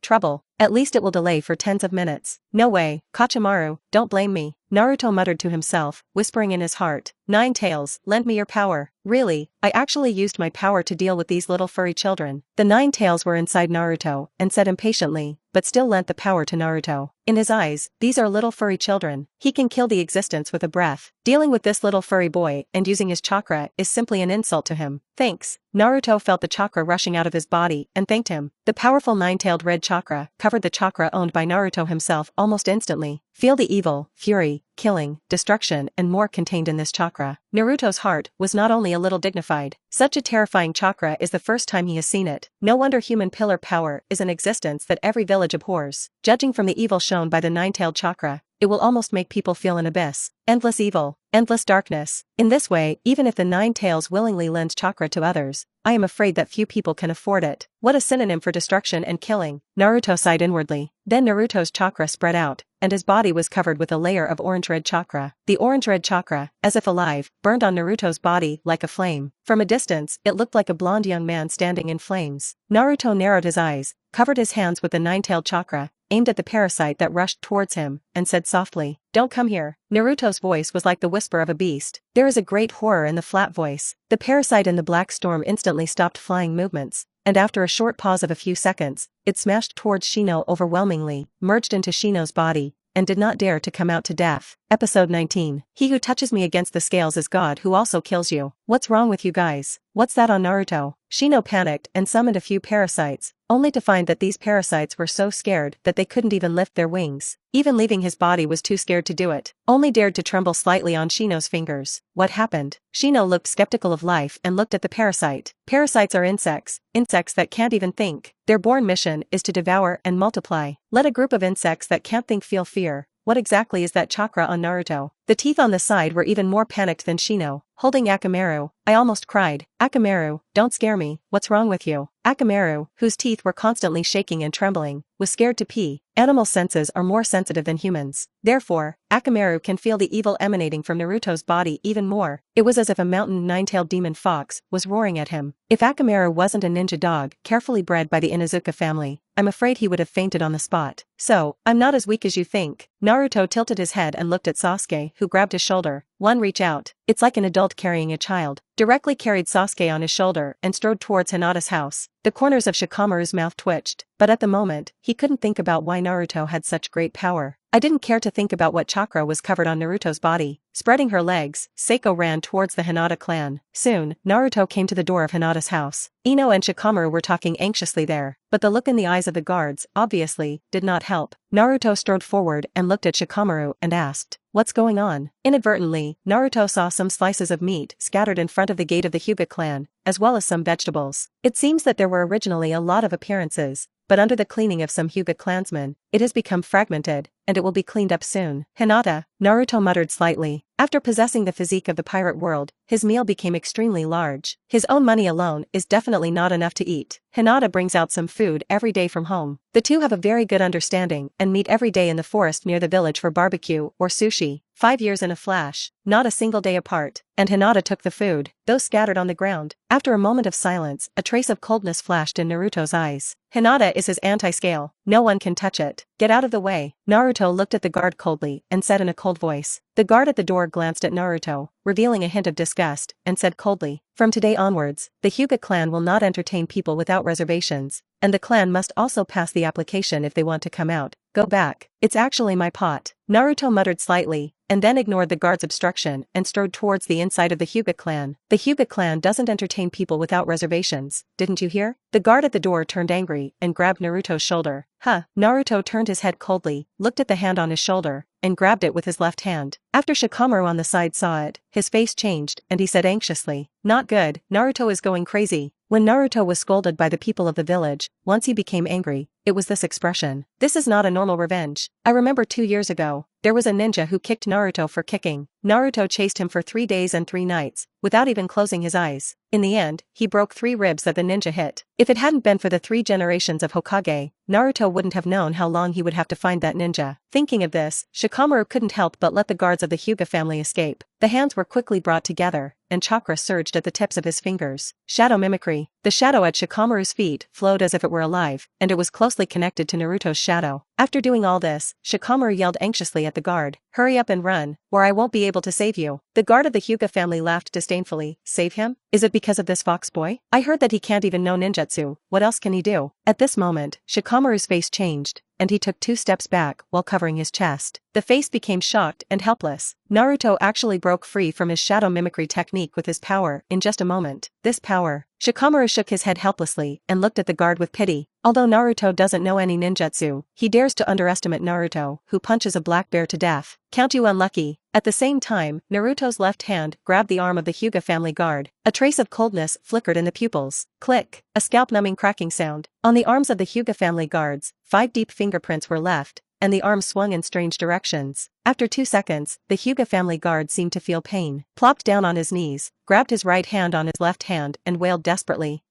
At least it will delay for tens of minutes. No way, Kachamaru, don't blame me. Naruto muttered to himself, whispering in his heart. Nine Tails, lend me your power. Really, I actually used my power to deal with these little furry children. The Nine Tails were inside Naruto, and said impatiently, but still lent the power to Naruto. In his eyes, these are little furry children. He can kill the existence with a breath. Dealing with this little furry boy and using his chakra is simply an insult to him. Thanks. Naruto felt the chakra rushing out of his body and thanked him. The powerful nine-tailed red chakra covered the chakra owned by Naruto himself almost instantly. Feel the evil, fury, killing, destruction, and more contained in this chakra. Naruto's heart was not only a little dignified. Such a terrifying chakra is the first time he has seen it. No wonder human pillar power is an existence that every village abhors. Judging from the evil shown by the nine-tailed chakra, it will almost make people feel an abyss. Endless evil, endless darkness. In this way, even if the Nine Tails willingly lends chakra to others, I am afraid that few people can afford it. What a synonym for destruction and killing. Naruto sighed inwardly. Then Naruto's chakra spread out, and his body was covered with a layer of orange-red chakra. The orange-red chakra, as if alive, burned on Naruto's body like a flame. From a distance, it looked like a blonde young man standing in flames. Naruto narrowed his eyes, covered his hands with the nine-tailed chakra, aimed at the parasite that rushed towards him, and said softly, "Don't come here." Naruto's voice was like the whisper of a beast. There is a great horror in the flat voice. The parasite in the black storm instantly stopped flying movements, and after a short pause of a few seconds, it smashed towards Shino overwhelmingly, merged into Shino's body, and did not dare to come out to death. Episode 19. He who touches me against the scales is God who also kills you. What's wrong with you guys? What's that on Naruto? Shino panicked and summoned a few parasites, only to find that these parasites were so scared that they couldn't even lift their wings. Even leaving his body was too scared to do it. Only dared to tremble slightly on Shino's fingers. What happened? Shino looked skeptical of life and looked at the parasite. Parasites are insects that can't even think. Their born mission is to devour and multiply. Let a group of insects that can't think feel fear. What exactly is that chakra on Naruto? The teeth on the side were even more panicked than Shino. Holding Akamaru, I almost cried. Akamaru, don't scare me, what's wrong with you? Akamaru, whose teeth were constantly shaking and trembling, was scared to pee. Animal senses are more sensitive than humans. Therefore, Akamaru can feel the evil emanating from Naruto's body even more. It was as if a mountain nine-tailed demon fox was roaring at him. If Akamaru wasn't a ninja dog carefully bred by the Inuzuka family, I'm afraid he would have fainted on the spot. So, I'm not as weak as you think. Naruto tilted his head and looked at Sasuke, who grabbed his shoulder. One reach out. It's like an adult carrying a child. Directly carried Sasuke on his shoulder and strode towards Hinata's house. The corners of Shikamaru's mouth twitched, but at the moment, he couldn't think about why Naruto had such great power. I didn't care to think about what chakra was covered on Naruto's body. Spreading her legs, Seiko ran towards the Hinata clan. Soon, Naruto came to the door of Hinata's house. Ino and Shikamaru were talking anxiously there, but the look in the eyes of the guards, obviously, did not help. Naruto strode forward and looked at Shikamaru and asked, "What's going on?" Inadvertently, Naruto saw some slices of meat scattered in front of the gate of the Hyuga clan, as well as some vegetables. It seems that there were originally a lot of appearances, but under the cleaning of some Hyuga clansmen, it has become fragmented, and it will be cleaned up soon. Hinata, Naruto muttered slightly. After possessing the physique of the pirate world, his meal became extremely large. His own money alone is definitely not enough to eat. Hinata brings out some food every day from home. The two have a very good understanding and meet every day in the forest near the village for barbecue or sushi. 5 years in a flash, not a single day apart, and Hinata took the food, those scattered on the ground. After a moment of silence, a trace of coldness flashed in Naruto's eyes. Hinata is his anti-scale. No one can touch it. Get out of the way. Naruto looked at the guard coldly and said in a cold voice. The guard at the door glanced at Naruto, revealing a hint of disgust, and said coldly, "From today onwards, the Hyuga clan will not entertain people without reservations, and the clan must also pass the application if they want to come out. Go back. It's actually my pot." Naruto muttered slightly, and then ignored the guard's obstruction and strode towards the inside of the Hyuga clan. The Hyuga clan doesn't entertain people without reservations, didn't you hear? The guard at the door turned angry and grabbed Naruto's shoulder. Huh. Naruto turned his head coldly, looked at the hand on his shoulder, and grabbed it with his left hand. After Shikamaru on the side saw it, his face changed and he said anxiously, "Not good, Naruto is going crazy." When Naruto was scolded by the people of the village, once he became angry, it was this expression. This is not a normal revenge. I remember 2 years ago, there was a ninja who kicked Naruto for kicking. Naruto chased him for 3 days and 3 nights, without even closing his eyes. In the end, he broke 3 ribs that the ninja hit. If it hadn't been for the 3 generations of Hokage, Naruto wouldn't have known how long he would have to find that ninja. Thinking of this, Shikamaru couldn't help but let the guards of the Hyuga family escape. The hands were quickly brought together, and chakra surged at the tips of his fingers. Shadow mimicry. The shadow at Shikamaru's feet flowed as if it were alive, and it was closely connected to Naruto's shadow. After doing all this, Shikamaru yelled anxiously at the guard, "Hurry up and run, or I won't be able to save you." The guard of the Hyuga family laughed disdainfully. Save him? Is it because of this fox boy? I heard that he can't even know ninjutsu. What else can he do? At this moment, Shikamaru's face changed, and he took 2 steps back while covering his chest. The face became shocked and helpless. Naruto actually broke free from his shadow mimicry technique with his power in just a moment. This power. Shikamaru shook his head helplessly and looked at the guard with pity. Although Naruto doesn't know any ninjutsu, he dares to underestimate Naruto, who punches a black bear to death. Count you unlucky. At the same time, Naruto's left hand grabbed the arm of the Hyuga family guard. A trace of coldness flickered in the pupils. Click. A scalp-numbing cracking sound. On the arms of the Hyuga family guards, 5 deep fingerprints were left, and the arms swung in strange directions. After 2 seconds, the Hyuga family guard seemed to feel pain, plopped down on his knees, grabbed his right hand on his left hand and wailed desperately,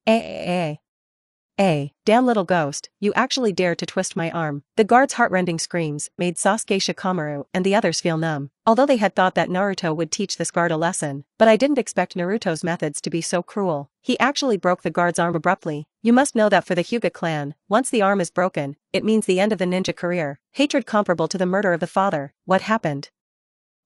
damn little ghost, you actually dared to twist my arm." The guard's heartrending screams made Sasuke, Shikamaru, and the others feel numb. Although they had thought that Naruto would teach this guard a lesson, but I didn't expect Naruto's methods to be so cruel. He actually broke the guard's arm abruptly. You must know that for the Hyuga clan, once the arm is broken, it means the end of the ninja career. Hatred comparable to the murder of the father. What happened?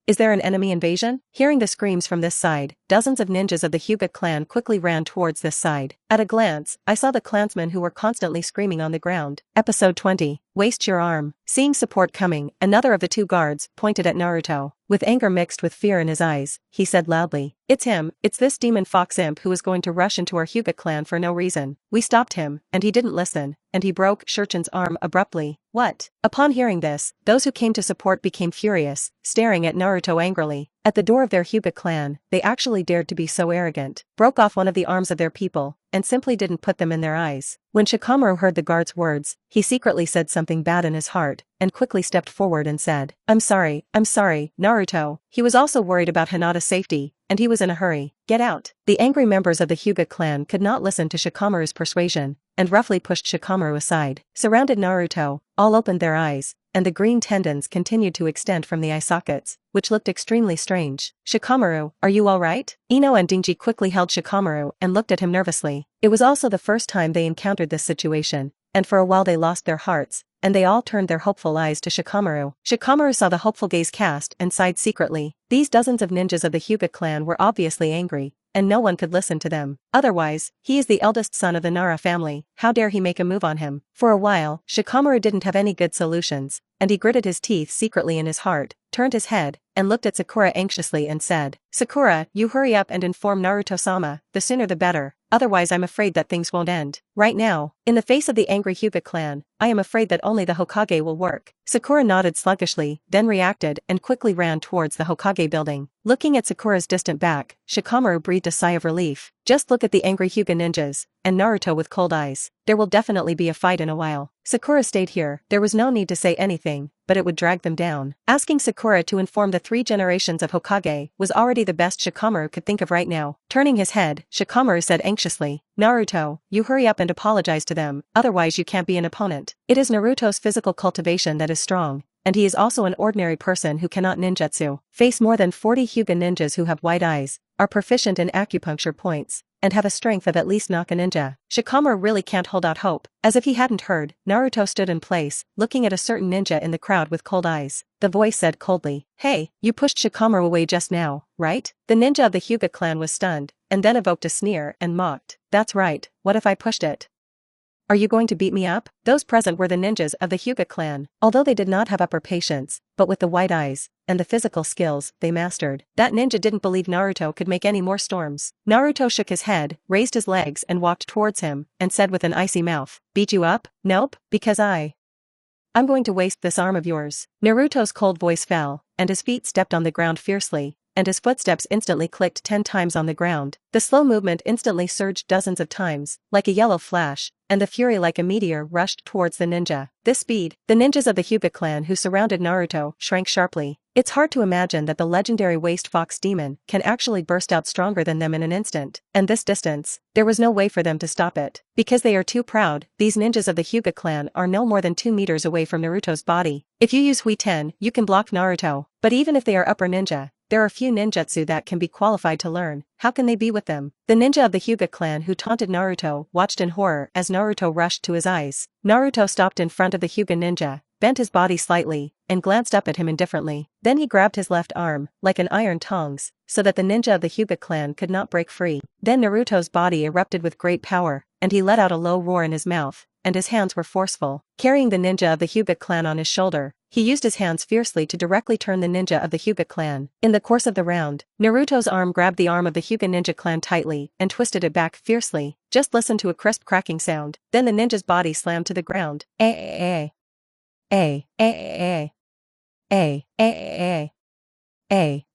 Is there an enemy invasion? Hearing the screams from this side, dozens of ninjas of the Hyuga clan quickly ran towards this side. At a glance, I saw the clansmen who were constantly screaming on the ground. Episode 20. Waste your arm. Seeing support coming, another of the two guards pointed at Naruto. With anger mixed with fear in his eyes, he said loudly, "It's him, it's this demon fox imp who is going to rush into our Hyuga clan for no reason. We stopped him, and he didn't listen, and he broke Shurchin's arm abruptly." What? Upon hearing this, those who came to support became furious, staring at Naruto angrily. At the door of their Hyuga clan, they actually dared to be so arrogant, broke off one of the arms of their people, and simply didn't put them in their eyes. When Shikamaru heard the guard's words, he secretly said something bad in his heart, and quickly stepped forward and said, I'm sorry, Naruto." He was also worried about Hinata's safety, and he was in a hurry. "Get out." The angry members of the Hyuga clan could not listen to Shikamaru's persuasion, and roughly pushed Shikamaru aside, surrounded Naruto, all opened their eyes, and the green tendons continued to extend from the eye sockets, which looked extremely strange. "Shikamaru, are you alright?" Ino and Dingy quickly held Shikamaru and looked at him nervously. It was also the first time they encountered this situation, and for a while they lost their hearts, and they all turned their hopeful eyes to Shikamaru. Shikamaru saw the hopeful gaze cast and sighed secretly. These dozens of ninjas of the Hyuga clan were obviously angry, and no one could listen to them. Otherwise, he is the eldest son of the Nara family, how dare he make a move on him? For a while, Shikamaru didn't have any good solutions, and he gritted his teeth secretly in his heart, turned his head, and looked at Sakura anxiously and said, "Sakura, you hurry up and inform Naruto-sama, the sooner the better, otherwise I'm afraid that things won't end. Right now, in the face of the angry Hyuga clan, I am afraid that only the Hokage will work." Sakura nodded sluggishly, then reacted and quickly ran towards the Hokage building. Looking at Sakura's distant back, Shikamaru breathed a sigh of relief. Just look at the angry Hyuga ninjas, and Naruto with cold eyes. There will definitely be a fight in a while. Sakura stayed here, there was no need to say anything, but it would drag them down. Asking Sakura to inform the 3 generations of Hokage was already the best Shikamaru could think of right now. Turning his head, Shikamaru said anxiously, "Naruto, you hurry up and apologize to them, otherwise you can't be an opponent. It is Naruto's physical cultivation that is strong, and he is also an ordinary person who cannot ninjutsu. Face more than 40 Hyuga ninjas who have white eyes, are proficient in acupuncture points, and have a strength of at least knock a ninja." Shikamaru really can't hold out hope. As if he hadn't heard, Naruto stood in place, looking at a certain ninja in the crowd with cold eyes. The voice said coldly, "Hey, you pushed Shikamaru away just now, right?" The ninja of the Hyuga clan was stunned, and then evoked a sneer and mocked, "That's right, what if I pushed it? Are you going to beat me up?" Those present were the ninjas of the Hyuga clan. Although they did not have upper patience, but with the white eyes, and the physical skills they mastered, that ninja didn't believe Naruto could make any more storms. Naruto shook his head, raised his legs and walked towards him, and said with an icy mouth, "Beat you up? Nope, because I'm going to waste this arm of yours." Naruto's cold voice fell, and his feet stepped on the ground fiercely, and his footsteps instantly clicked 10 times on the ground. The slow movement instantly surged dozens of times, like a yellow flash, and the fury like a meteor rushed towards the ninja. This speed, the ninjas of the Hyuga clan who surrounded Naruto shrank sharply. It's hard to imagine that the legendary waste fox demon can actually burst out stronger than them in an instant. And this distance, there was no way for them to stop it. Because they are too proud, these ninjas of the Hyuga clan are no more than 2 meters away from Naruto's body. If you use Hui-ten, you can block Naruto. But even if they are upper ninja, there are few ninjutsu that can be qualified to learn. How can they be with them? The ninja of the Hyuga clan who taunted Naruto watched in horror as Naruto rushed to his eyes. Naruto stopped in front of the Hyuga ninja, bent his body slightly, and glanced up at him indifferently. Then he grabbed his left arm, like an iron tongs, so that the ninja of the Hyuga clan could not break free. Then Naruto's body erupted with great power, and he let out a low roar in his mouth, and his hands were forceful. Carrying the ninja of the Hyuga clan on his shoulder, he used his hands fiercely to directly turn the ninja of the Hyuga clan. In the course of the round, Naruto's arm grabbed the arm of the Hyuga ninja clan tightly and twisted it back fiercely. Just listen to a crisp cracking sound. Then the ninja's body slammed to the ground.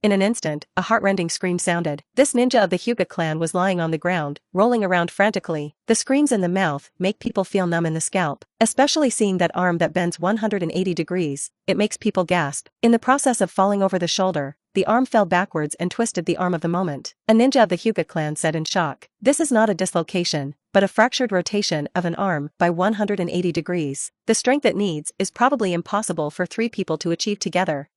In an instant, a heartrending scream sounded. This ninja of the Hyuga clan was lying on the ground, rolling around frantically. The screams in the mouth make people feel numb in the scalp, especially seeing that arm that bends 180 degrees. It makes people gasp. In the process of falling over the shoulder, the arm fell backwards and twisted the arm of the moment. A ninja of the Hyuga clan said in shock, "This is not a dislocation, but a fractured rotation of an arm by 180 degrees. The strength it needs is probably impossible for 3 people to achieve together."